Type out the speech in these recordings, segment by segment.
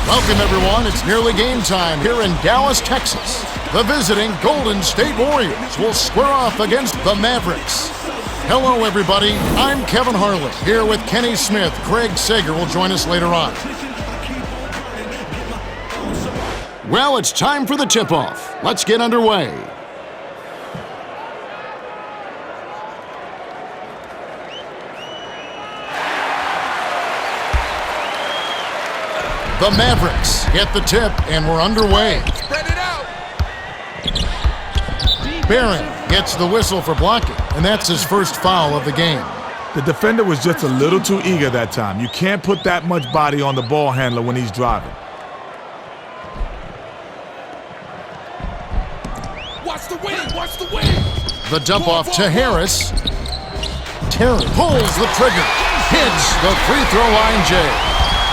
Welcome, everyone. It's nearly game time here in Dallas, Texas. The visiting Golden State Warriors will square off against the Mavericks. Hello, everybody. I'm Kevin Harlan, here with Kenny Smith. Craig Sager will join us later on. Well, it's time for the tip-off. Let's get underway. The Mavericks get the tip, and we're underway. Spread it out. Barron gets the whistle for blocking, and that's his first foul of the game. The defender was just a little too eager that time. You can't put that much body on the ball handler when he's driving. Watch the wing, watch the wing. The dump off to Harris. Terry pulls the trigger, hits the free throw line, Jay.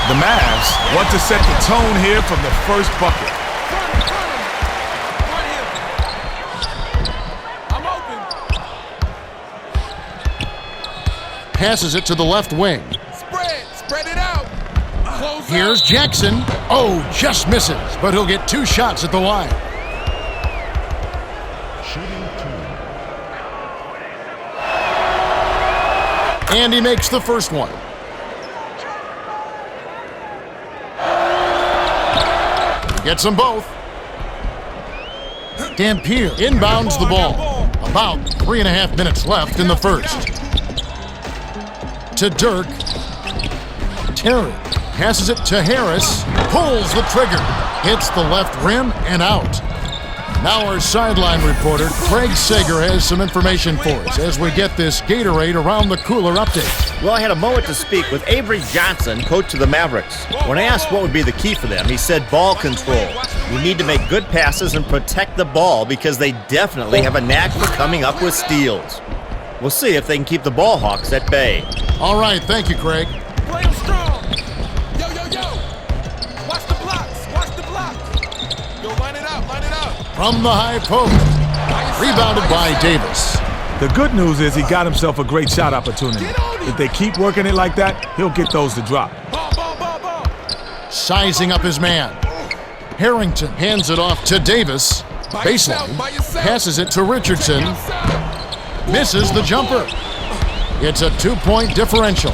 The Mavs want to set the tone here from the first bucket. I'm open. Passes it to the left wing. Spread it out. Close Here's out. Jackson. Oh, just misses, but he'll get 2 shots at the line. And he makes the first one. Gets them both. Dampier inbounds the ball. About 3.5 minutes left in the first. To Dirk. Terry passes it to Harris. Pulls the trigger. Hits the left rim and out. Now our sideline reporter, Craig Sager, has some information for us as we get this Gatorade Around the Cooler update. Well, I had a moment to speak with Avery Johnson, coach of the Mavericks. When I asked what would be the key for them, he said ball control. We need to make good passes and protect the ball because they definitely have a knack for coming up with steals. We'll see if they can keep the ball hawks at bay. All right, thank you, Craig. Play 'em strong. Yo. Watch the blocks. Watch the blocks. Yo, line it up. From the high post. Rebounded by Davis. The good news is he got himself a great shot opportunity. If they keep working it like that, he'll get those to drop. Ball. Sizing up his man. Harrington hands it off to Davis. Baseline. Passes it to Richardson. Misses the jumper. It's a 2-point differential.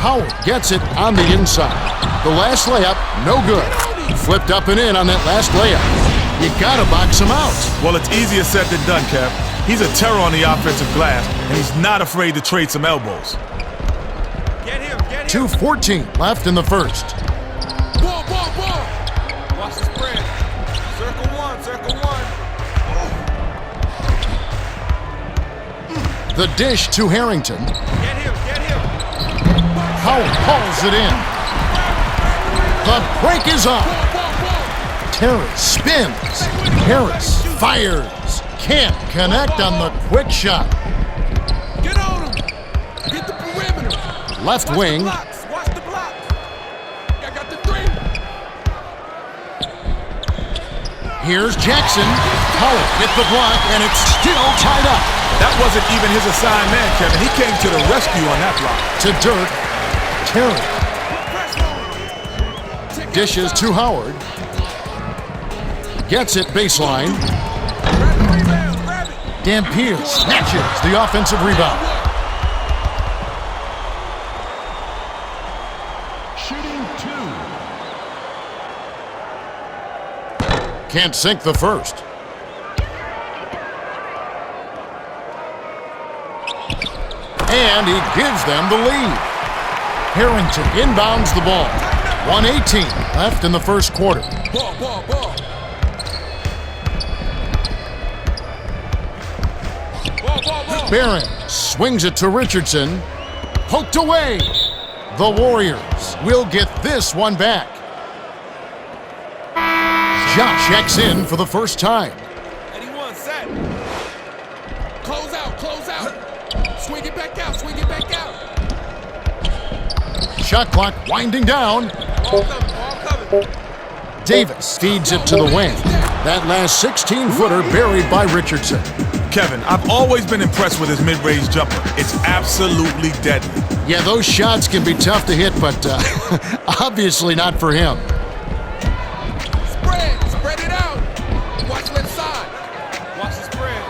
Howard gets it on the inside. The last layup, no good. Flipped up and in on that last layup. You gotta box him out. Well, it's easier said than done, Kev. He's a terror on the offensive glass, and he's not afraid to trade some elbows. Get him. 2:14 left in the first. Ball. Watch the spread. Circle one. The dish to Harrington. Get him. Howard hauls it in. The break is on. Terry spins. Harris fires. Can't connect on the quick shot. Get on him. Get the perimeter. Left wing. Watch the blocks. I got the 3. Here's Jackson. Howard hit the block, and it's still tied up. That wasn't even his assigned man, Kevin. He came to the rescue on that block. To Dirk. Terry dishes to Howard. Gets it baseline. Dampier snatches the offensive rebound. Shooting 2. Can't sink the first. And he gives them the lead. Harrington inbounds the ball. 1:18 left in the first quarter. Ball. Barron swings it to Richardson. Poked away. The Warriors will get this one back. Josh checks in for the first time. 81 set. Close out. Swing it back out. Shot clock winding down. Ball coming. Davis feeds it to the wing. That last 16-footer buried by Richardson. Kevin, I've always been impressed with his mid-range jumper. It's absolutely deadly. Yeah, those shots can be tough to hit, but obviously not for him. Spread it out. Watch left side. Watch the spread.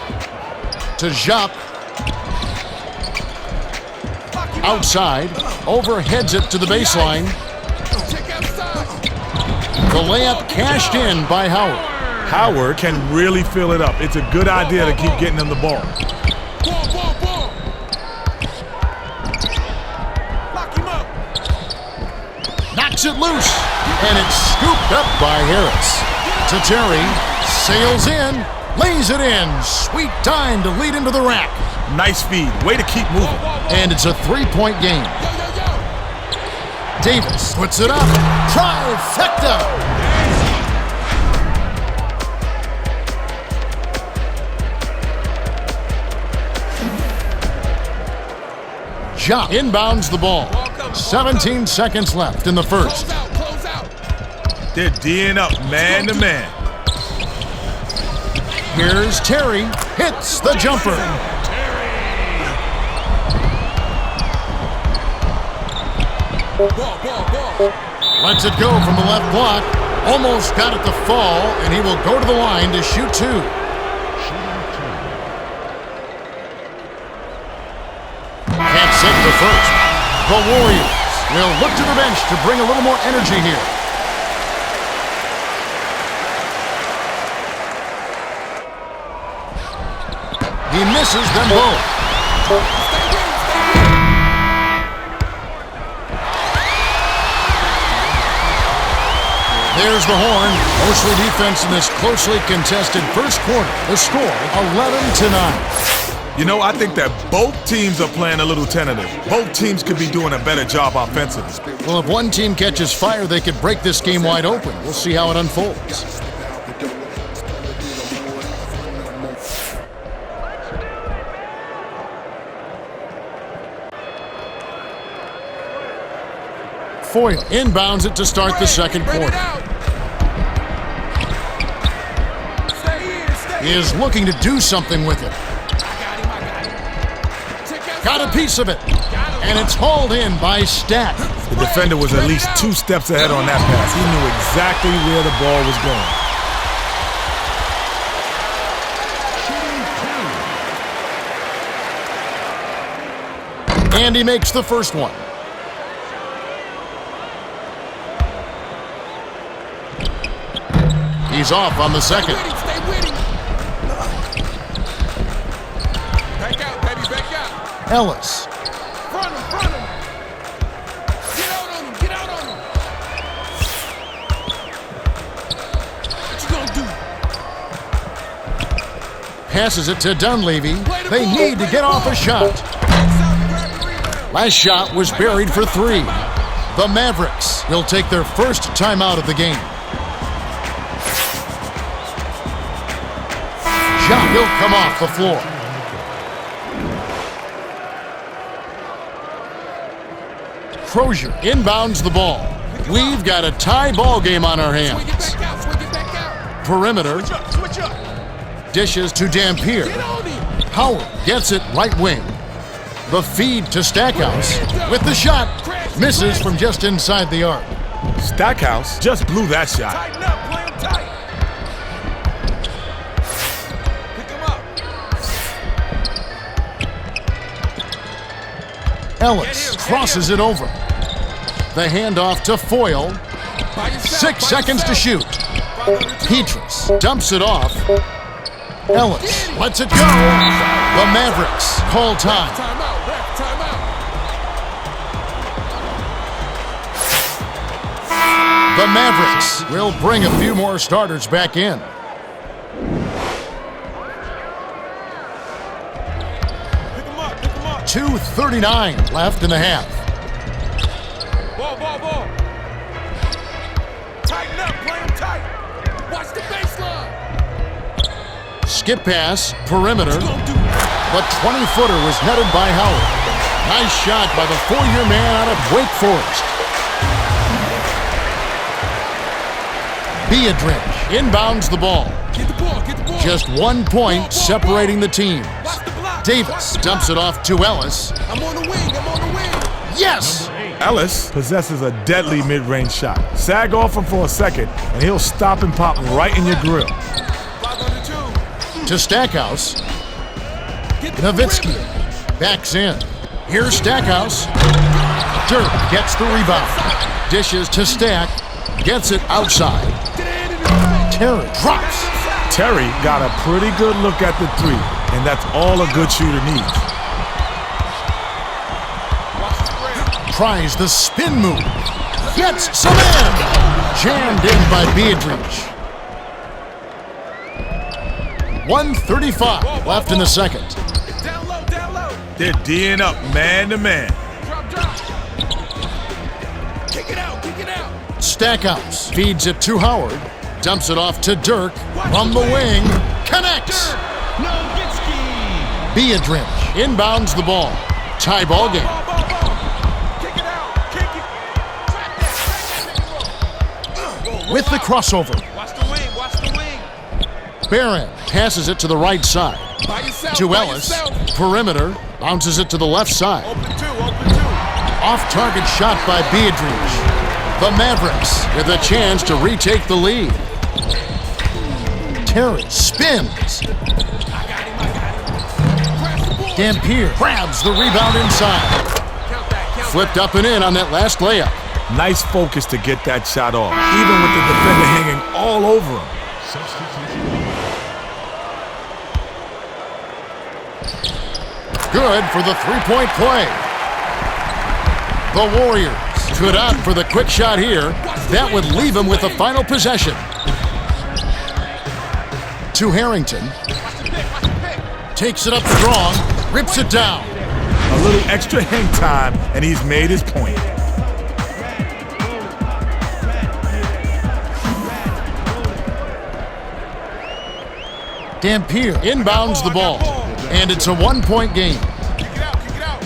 To Jop. Outside, overheads it to the baseline. Check outside. The layup cashed in by Howard. Howard can really fill it up. It's a good idea to keep getting him the ball. Ball. Lock him up. Knocks it loose, and it's scooped up by Harris. To Terry, sails in, lays it in. Sweet time to lead into the rack. Nice feed. Way to keep moving. And it's a three-point game. Yo. Davis puts it up. Trifecta. Jop inbounds the ball. 17 seconds left in the first. Close out. They're D'ing up man to man. Here's Terry. Hits the jumper. Ball. Lets it go from the left block. Almost got it to fall, and he will go to the line to shoot two. Can't set the first. The Warriors will look to the bench to bring a little more energy here. He misses them both. There's the horn. Mostly defense in this closely contested first quarter. The score, 11-9. You know, I think that both teams are playing a little tentative. Both teams could be doing a better job offensively. Well, if one team catches fire, they could break this game wide open. We'll see how it unfolds. Foyle inbounds it to start the second quarter. He is looking to do something with it. Got a piece of it, and it's hauled in by Stat. The defender was at least 2 steps ahead on that pass. He knew exactly where the ball was going. And he makes the first one. He's off on the second. Stay with him. Back out, baby, back out. Ellis. Front him. Get out on him. What you gonna do? Passes it to Dunleavy. They need to get off a shot. Last shot was buried for 3. The Mavericks will take their first timeout of the game. Shot will come off the floor. Crozier inbounds the ball. We've got a tie ball game on our hands. Perimeter. Dishes to Dampier. Howard gets it right wing. The feed to Stackhouse with the shot. Misses from just inside the arc. Stackhouse just blew that shot. Tighten up, play him tight. Pick him up. Ellis crosses it over. The handoff to Foyle. 6 seconds to shoot. Petrus dumps it off. Ellis lets it go. The Mavericks call time. Timeout, ref, timeout. The Mavericks will bring a few more starters back in. Pick him up. 2:39 left in the half. Ball. Tighten up, play him tight. Watch the baseline. Skip pass, perimeter. What you gonna do? The 20-footer was headed by Howard. Nice shot by the 4-year man out of Wake Forest. Beadridge inbounds the ball. Get the ball, get the ball. Just 1 point separating the teams. Watch the block. Davis dumps it off to Ellis. I'm on the wing, I'm on the wing. Yes! Ellis possesses a deadly mid-range shot. Sag off him for a second, and he'll stop and pop right in your grill. 5 on the 2. To Stackhouse. Get the Nowitzki perimeter. backs in. Here's Stackhouse. Dirk gets the rebound. Dishes to Stack. Gets it outside. Terry drops. Terry got a pretty good look at the three, and that's all a good shooter needs. Tries the spin move. Gets some in. Jammed in by Beatrice. 1:35 left in the second. Down low, down low. They're D'ing up man to man. Drop, drop. Kick it out, kick it out. Stackhouse feeds it to Howard. Dumps it off to Dirk. From the wing. Connects. Beatrice inbounds the ball. Tie ball game. Ball, ball, ball. Kick it out, kick it. Track that. With the crossover. Watch the wing, watch the wing. Barron passes it to the right side. By yourself, To by Ellis. yourself. Perimeter. Bounces it to the left side. Open 2, open 2. Off-target shot by Beatrice. The Mavericks with a chance to retake the lead. Terry spins. Crash the ball. Dampier grabs the rebound inside. Count that, count Flipped up and in on that last layup. Nice focus to get that shot off, even with the defender hanging all over him. Good for the three-point play. The Warriors could opt for the quick shot here. That would leave him with the final possession. To Harrington. Takes it up strong. Rips it down. A little extra hang time, and he's made his point. Dampier inbounds the ball. And it's a 1-point game. Kick it out, kick it out.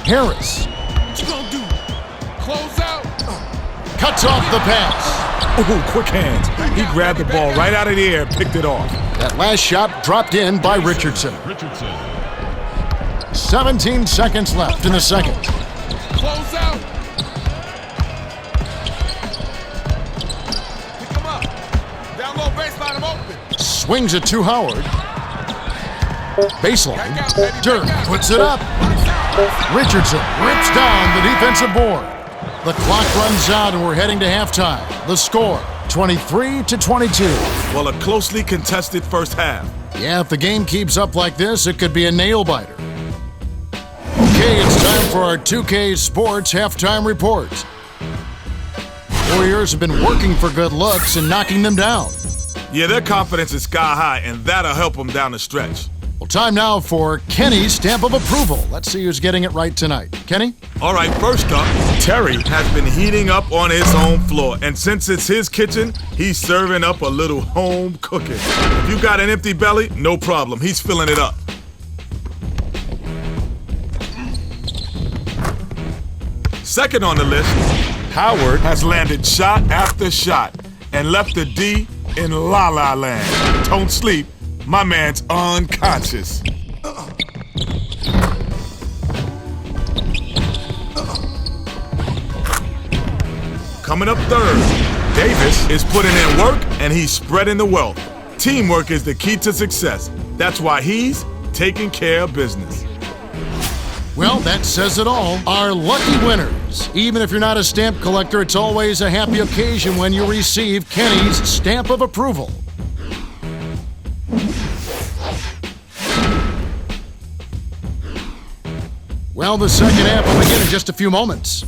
Harris What you gonna do? Close out. cuts off the pass. Ooh, quick hands. He grabbed the ball right out of the air and picked it off. That last shot dropped in by Richardson. 17 seconds left in the second. Close out. Pick him up. Down low baseline, I'm open. Swings it to Howard. Baseline. Dirk puts it up. Richardson rips down the defensive board. The clock runs out and we're heading to halftime. The score, 23-22. Well, a closely contested first half. Yeah, if the game keeps up like this, it could be a nail-biter. Okay, it's time for our 2K Sports halftime report. Warriors have been working for good looks and knocking them down. Yeah, their confidence is sky high, and that'll help them down the stretch. Well, time now for Kenny's stamp of approval. Let's see who's getting it right tonight. Kenny? All right, first up, Terry has been heating up on his home floor, and since it's his kitchen, he's serving up a little home cooking. If you got an empty belly, no problem. He's filling it up. Second on the list, Howard has landed shot after shot and left the D in La La Land. Don't sleep, my man's unconscious. Coming up third, Davis is putting in work and he's spreading the wealth. Teamwork is the key to success. That's why he's taking care of business. Well, that says it all. Our lucky winners. Even if you're not a stamp collector, it's always a happy occasion when you receive Kenny's stamp of approval. Well, the second half will begin in just a few moments.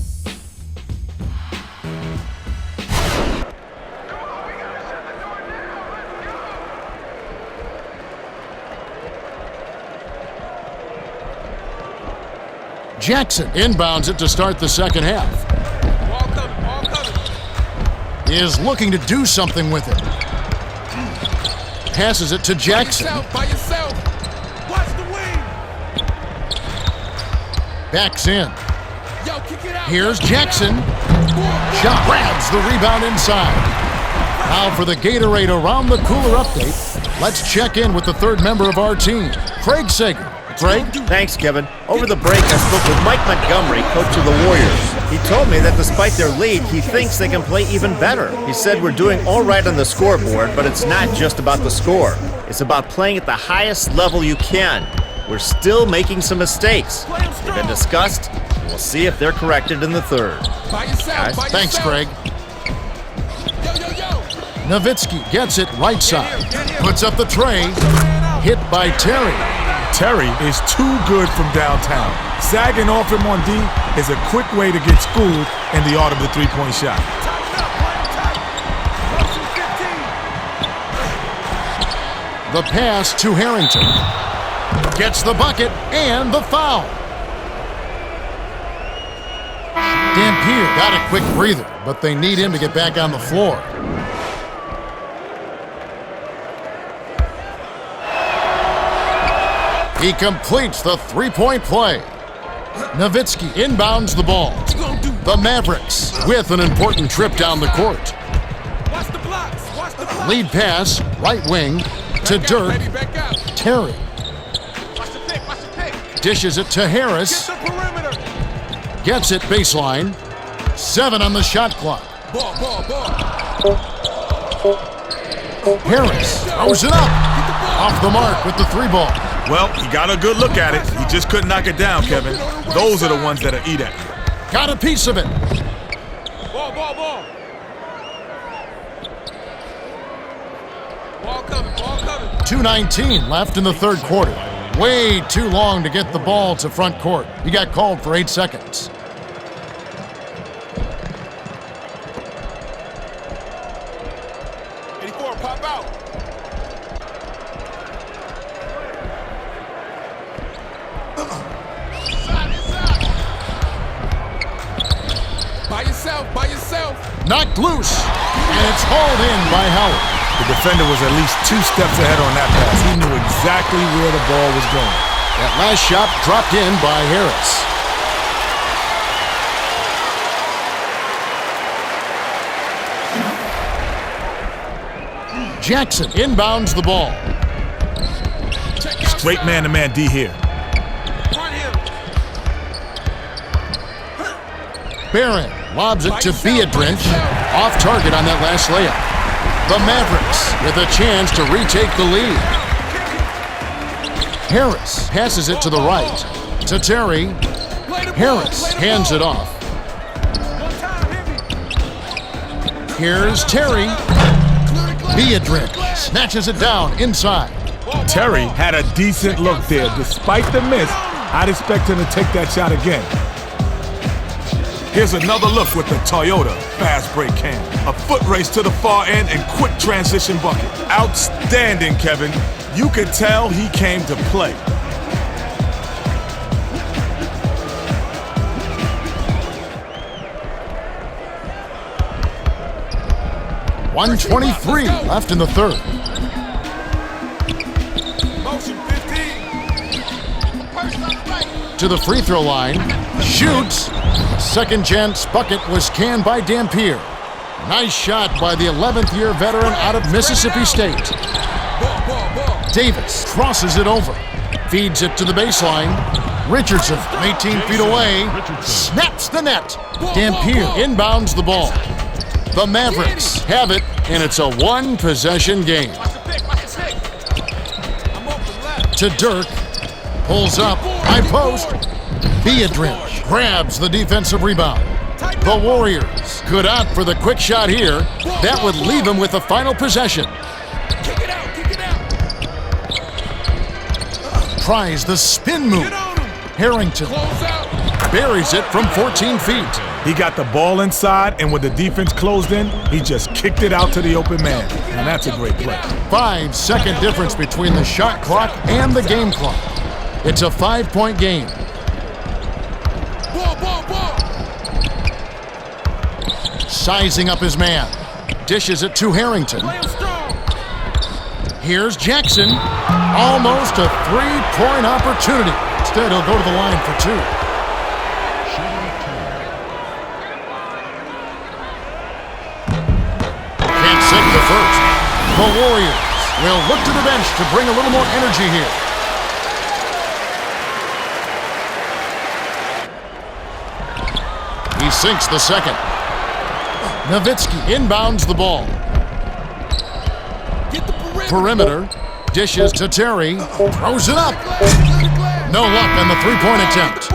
Jackson inbounds it to start the second half. Ball coming, ball coming. He is looking to do something with it. Passes it to Jackson. By yourself. Watch the wing. Backs in. Yo, kick it out. Here's Yo, kick it Jackson. out. Shot grabs the rebound inside. Now for the Gatorade Around the Cooler update, let's check in with the third member of our team, Craig Sager. Craig? Thanks, Kevin. Over the break, I spoke with Mike Montgomery, coach of the Warriors. He told me that despite their lead, he thinks they can play even better. He said we're doing all right on the scoreboard, but it's not just about the score. It's about playing at the highest level you can. We're still making some mistakes. They've been discussed. We'll see if they're corrected in the third. Thanks, Craig. Nowitzki gets it right side. Puts up the tray. Hit by Terry. Terry is too good from downtown. Sagging off him on D is a quick way to get schooled in the art of the three-point shot. The pass to Harrington. Gets the bucket and the foul. Dampier got a quick breather, but they need him to get back on the floor. He completes the three-point play. Nowitzki inbounds the ball. The Mavericks with an important trip down the court. Lead pass, right wing, to Dirk. Terry. Dishes it to Harris. Gets it baseline. 7 on the shot clock. Harris throws it up. Off the mark with the three ball. Well, he got a good look at it. He just couldn't knock it down, Kevin. Those are the ones that'll eat at you. Got a piece of it. Ball coming. 2:19 left in the third quarter. Way too long to get the ball to front court. He got called for 8 seconds. Pop out. By yourself. Knocked loose, and it's hauled in by Howard. The defender was at least 2 steps ahead on that pass. He knew exactly where the ball was going. That last shot dropped in by Harris. Jackson inbounds the ball. Straight man-to-man D here. Barron lobs it to Biedrins. Off target on that last layup. The Mavericks with a chance to retake the lead. Harris passes it to the right. To Terry. Harris hands it off. Here's Terry. Biedrins snatches it down inside. Terry had a decent look there. Despite the miss, I'd expect him to take that shot again. Here's another look with the Toyota fast break cam. A foot race to the far end and quick transition bucket. Outstanding, Kevin. You could tell he came to play. .123 left in the third. Motion 15. To the free throw line. Shoots. Second chance bucket was canned by Dampier. Nice shot by the 11th year veteran out of Mississippi State. Davis crosses it over. Feeds it to the baseline. Richardson, 18 feet away, snaps the net. Dampier inbounds the ball. The Mavericks have it, and it's a one-possession game. To Dirk. Pulls up. High post. Biedrins grabs the defensive rebound. The Warriors could opt for the quick shot here. That would leave him with the final possession. Tries the spin move. Harrington buries it from 14 feet. He got the ball inside, and when the defense closed in, he just kicked it out to the open man. And that's a great play. 5-second difference between the shot clock and the game clock. It's a 5-point game. Sizing up his man. Dishes it to Harrington. Here's Jackson. Almost a three-point opportunity. Instead, he'll go to the line for 2. Can't set the first. The Warriors will look to the bench to bring a little more energy here. He sinks the second. Nowitzki inbounds the ball. Get the Perimeter. Dishes to Terry. Throws it up. No luck on the three-point attempt.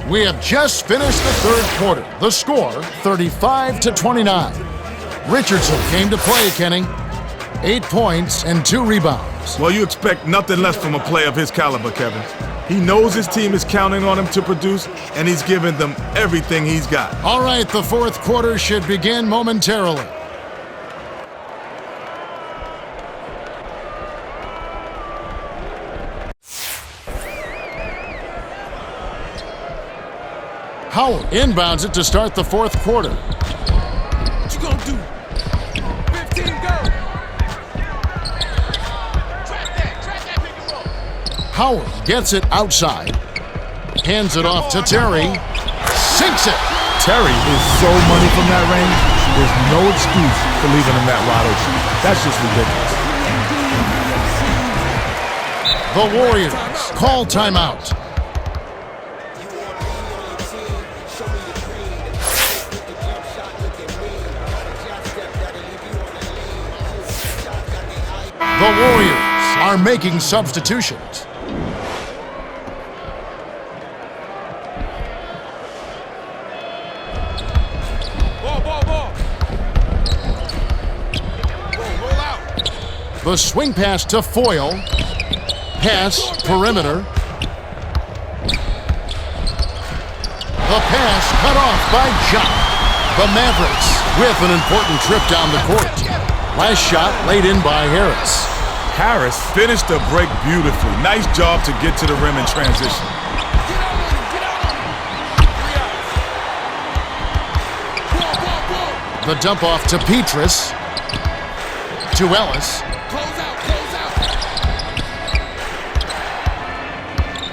We have just finished the third quarter. The score, 35-29. Richardson came to play, Kenny. 8 points and 2 rebounds. Well, you expect nothing less from a player of his caliber, Kevin. He knows his team is counting on him to produce, and he's giving them everything he's got. All right, the fourth quarter should begin momentarily. Howard inbounds it to start the fourth quarter. What you gonna do? 15, go! Track that pick and roll. Howard gets it outside. Hands it off to Terry. Sinks it. Terry is so money from that range, there's no excuse for leaving him that wide open. That's just ridiculous. The Warriors call timeout. The Warriors are making substitutions. Ball. Roll out. The swing pass to Foyle. Pass, perimeter. The pass cut off by Jock. The Mavericks with an important trip down the court. Last shot laid in by Harris. Harris finished the break beautifully. Nice job to get to the rim in transition. The dump off to Petrus. To Ellis. Close out.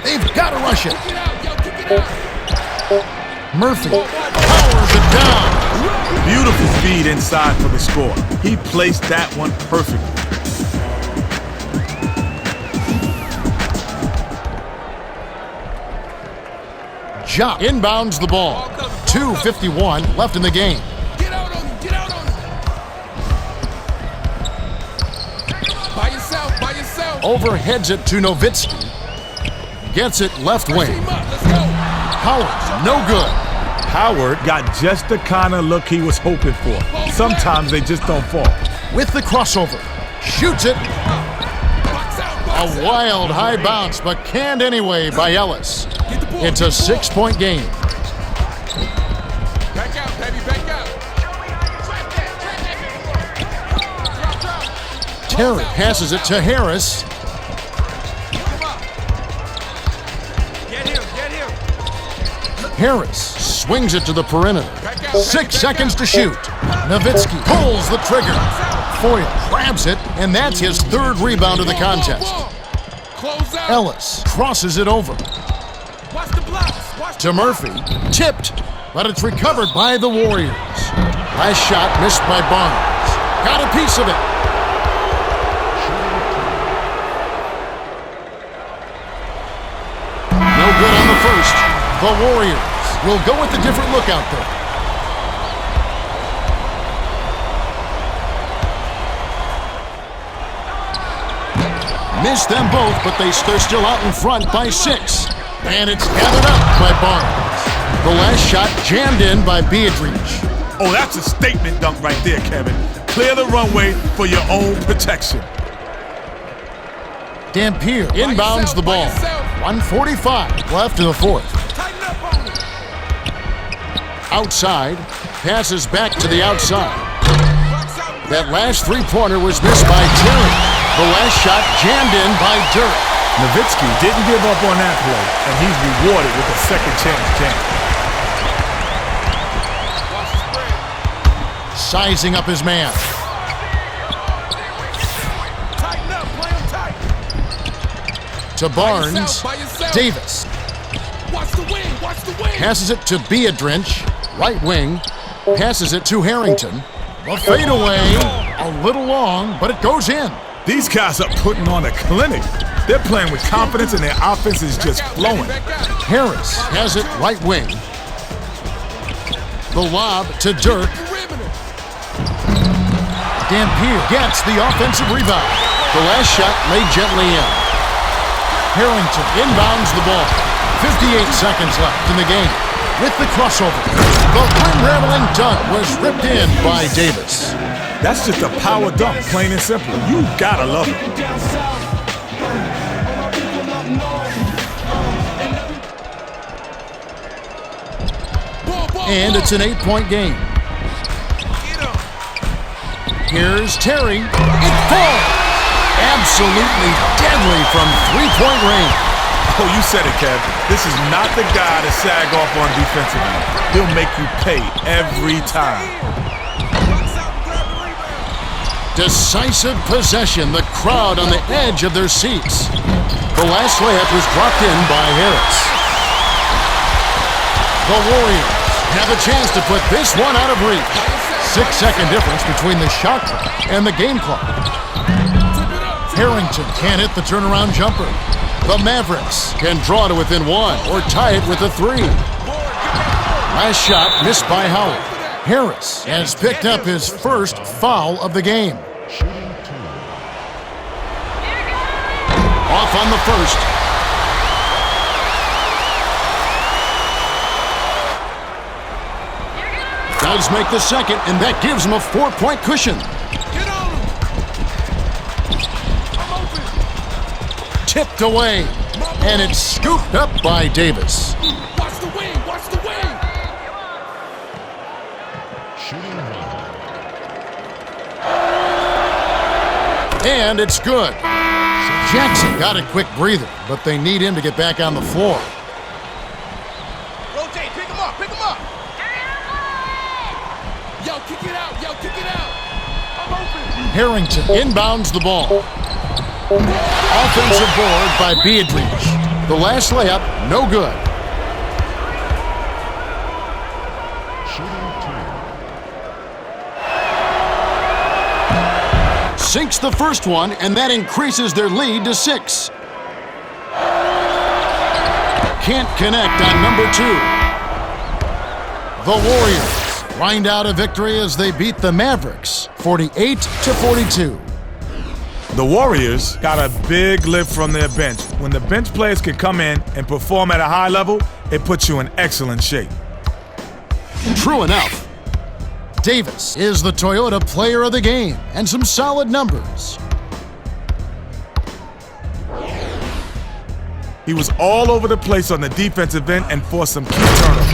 They've got to rush it. Kick it out. Murphy powers it down. Beautiful feed inside for the score. He placed that one perfectly. Jock inbounds the ball. 2:51 left in the game. Get out on him. By yourself. Overheads it to Nowitzki. Gets it left wing. Team up. Let's go. Howard, no good. Howard got just the kind of look he was hoping for. Sometimes they just don't fall. With the crossover. Shoots it. Box out. A wild high bounce, but canned anyway by Ellis. Get the ball. It's a 6-point game. Back out, baby. Back out. Drop. Terry passes it to Harris. Get him. Harris swings it to the perimeter. 6 seconds to shoot. Nowitzki pulls the trigger. Foyle grabs it, and that's his third rebound of the contest. Close out. Ellis crosses it over Watch the blocks. to Murphy. Tipped, but it's recovered by the Warriors. Last shot missed by Barnes. Got a piece of it. No good on the first. The Warriors will go with a different look out there. Missed them both, but they're still out in front by 6. And it's gathered up by Barnes. The last shot jammed in by Beatrice. Oh, that's a statement dunk right there, Kevin. Clear the runway for your own protection. Dampier inbounds the ball. 1:45 left in the fourth. Tighten up on it. Outside, passes back to the outside. Box out. That last three-pointer was missed by Terry. The last shot jammed in by Dirk. Nowitzki didn't give up on that play, and he's rewarded with a second chance jam. Watch the spread. Sizing up his man. Tighten up. Play him tight. To Barnes. By yourself. Davis Watch the wing. passes it to Beatrice. Right wing. passes it to Harrington. The fadeaway, a little long, but it goes in. These guys are putting on a clinic. They're playing with confidence and their offense is just flowing. Harris has it right wing. The lob to Dirk. Dampier gets the offensive rebound. The last shot laid gently in. Harrington inbounds the ball. 58 seconds left in the game. With the crossover, the rim-rattling dunk was ripped in by Davis. That's just a power dunk, plain and simple. You gotta love it. And it's an 8-point game. Here's Terry. It falls. Absolutely deadly from three-point range. Oh, you said it, Kev. This is not the guy to sag off on defensively. He'll make you pay every time. Decisive possession. The crowd on the edge of their seats. The last layup was dropped in by Harris. The Warriors have a chance to put this one out of reach. 6-second difference between the shot clock and the game clock. Harrington can't hit the turnaround jumper. The Mavericks can draw to within one or tie it with a three. Last shot missed by Howard. Harris has picked up his first foul of the game. Off on the first. Does make the second, and that gives him a 4-point cushion. Get on him. I'm open. Tipped away, and it's scooped up by Davis. Watch the wing. Watch the wing. And it's good. Jackson got a quick breather, but they need him to get back on the floor. Rotate. Pick him up. Pick him up. Yo, kick it out. Yo, kick it out. I'm open. Harrington inbounds the ball. Offensive board by Beardridge. The last layup, no good. Sinks the first one, and that increases their lead to 6. Can't connect on number 2. The Warriors grind out a victory as they beat the Mavericks 48-42. The Warriors got a big lift from their bench. When the bench players can come in and perform at a high level, it puts you in excellent shape. True enough. Davis is the Toyota player of the game, and some solid numbers. He was all over the place on the defensive end and forced some key turnovers.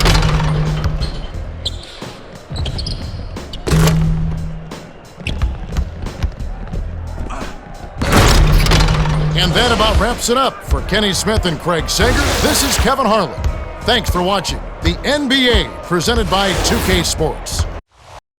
And that about wraps it up for Kenny Smith and Craig Sager. This is Kevin Harlan. Thanks for watching the NBA presented by 2K Sports.